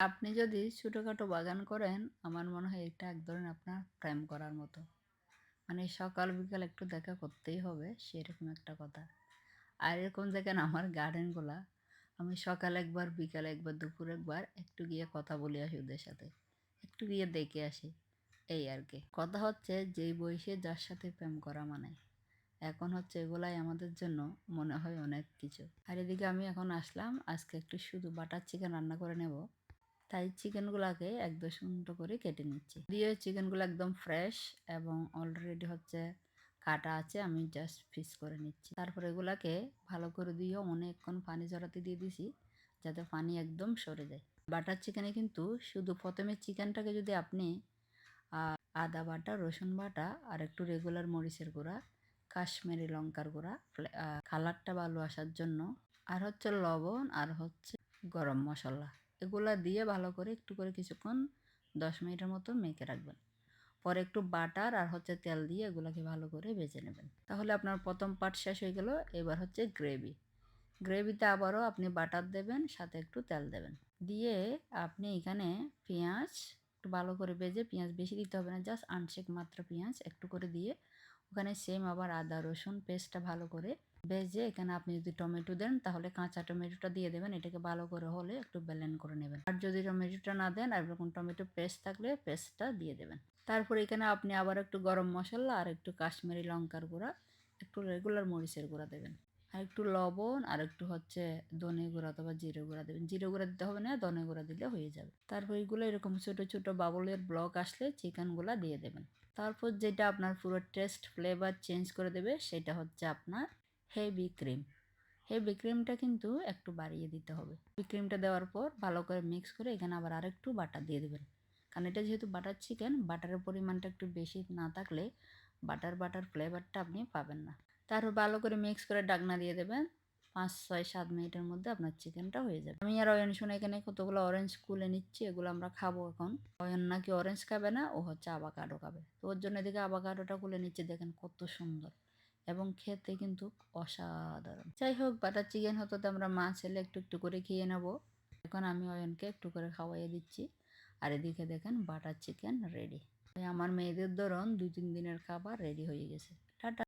আপনি যদি ছোটখাটো বাগান করেন, আমার মনে হয় এটা এক ধরনের আপনার প্রেম করার মতো। মানে সকাল বিকাল একটু দেখা করতেই হবে, সেরকম একটা কথা। আর এরকম দেখেন আমার গার্ডেনগুলা, আমি সকালে একবার, বিকালে একবার, দুপুরে একবার একটু গিয়ে কথা বলে আসি ওদের সাথে। একটু গিয়ে দেখে আসি, এই আর কি। কথা হচ্ছে যেই বয়সে যার সাথে প্রেম করা মানে। এখন হচ্ছে এগুলাই আমাদের জন্য মনে হয় অনেক কিছু। আর এদিকে আমি এখন আসলাম, আজকে একটু শুধু বাটার চিকেন রান্না করে নেব। তাই চিকেনগুলোকে একদম সুন্দর করে কেটে নিচ্ছি। দিয়ে চিকেনগুলো একদম ফ্রেশ এবং অলরেডি হচ্ছে কাটা আছে, আমি জাস্ট পিস করে নিচ্ছি। তারপর এগুলাকে ভালো করে দিয়ে অনেকক্ষণ পানি ঝরাতে দিয়ে দিছি, যাতে পানি একদম সরে যায়। বাটার চিকেনে কিন্তু শুধু প্রথমে চিকেনটাকে যদি আপনি আদা বাটা, রসুন বাটা আর একটু রেগুলার মরিচের গুঁড়া, কাশ্মীরি লঙ্কার গুঁড়া, কালারটা ভালো আসার জন্য, আর হচ্ছে লবণ, আর হচ্ছে গরম মশলা, এগুলা দিয়ে ভালো করে একটু করে কিছুক্ষণ 10 মিনিটের মতো মেখে রাখবেন। পরে একটু বাটার আর হচ্ছে তেল দিয়ে এগুলাকে ভালো করে ভেজে নেবেন। তাহলে আপনার প্রথম পার্ট শেষ হয়ে গেল। এবার হচ্ছে গ্রেভি। গ্রেভিতে আবারও আপনি বাটার দেবেন, সাথে একটু তেল দেবেন। দিয়ে আপনি এখানে পেঁয়াজ একটু ভালো করে ভেজে, পেঁয়াজ বেশি দিতে হবে না, জাস্ট আংশিক মাত্রা পেঁয়াজ একটু করে দিয়ে ওখানে সেম আবার আদা রসুন পেস্টটা ভালো করে ভেজে, এখানে আপনি যদি টমেটো দেন তাহলে কাঁচা টমেটোটা দিয়ে দেবেন। এটাকে ভালো করে হলে একটু ব্লেন্ড করে নেবেন। আর যদি টমেটোটা না দেন আর এরকম টমেটো পেস্ট থাকলে পেস্টটা দিয়ে দেবেন। তারপর এখানে আপনি আবার একটু গরম মশলা আর একটু কাশ্মীরি লঙ্কার গুঁড়া, একটু রেগুলার মরিচের গুঁড়া দেবেন, আর একটু লবণ, আর একটু হচ্ছে ধনে গুঁড়া অথবা জিরে গুঁড়া দেবেন। জিরে গুঁড়া দিতে হবে না, ধনে গুঁড়া দিলে হয়ে যাবে। তারপর এগুলো এরকম ছোট ছোট বাবলের ব্লক আসলে চিকেনগুলো দিয়ে দেবেন। তারপর যেটা আপনার পুরো টেস্ট ফ্লেভার চেঞ্জ করে দেবে সেটা হচ্ছে আপনার হেভি ক্রিম। হেভি ক্রিমটা কিন্তু একটু বাড়িয়ে দিতে হবে। হেভি ক্রিমটা দেওয়ার পর ভালো করে মিক্স করে এখানে আবার আরেকটু বাটার দিয়ে দেবেন, কারণ এটা যেহেতু বাটার চিকেন, বাটারের পরিমাণটা একটু বেশি না থাকলে বাটার বাটার ফ্লেভারটা আপনি পাবেন না। তারপর ভালো করে মিক্স করে ঢাকনা দিয়ে দেবেন। 5, 6, 7 মিনিটের মধ্যে আপনার চিকেনটা হয়ে যাবে। আমি আর অয়ন শুনে এখানে কতগুলো অরেঞ্জ কুলে নিচ্ছি, এগুলো আমরা খাবো এখন। অয়ন নাকি অরেঞ্জ খাবে না, ও হচ্ছে আভাকাডো খাবে। তো ওর জন্য এদিকে আভাকাডোটা কুলে নিচ্ছি, দেখেন কত সুন্দর এবং খেতে কিন্তু অসাধারণ। যাই হোক, বাটার চিকেন হতো তো আমরা মা ছেলে একটু একটু করে খেয়ে নেব। এখন আমি অয়নকে একটু করে খাওয়াইয়ে দিচ্ছি। আর এদিকে দেখেন বাটার চিকেন রেডি। আমার মেয়েদের ধরুন 2-3 দিনের খাবার রেডি হয়ে গেছে। টাটা।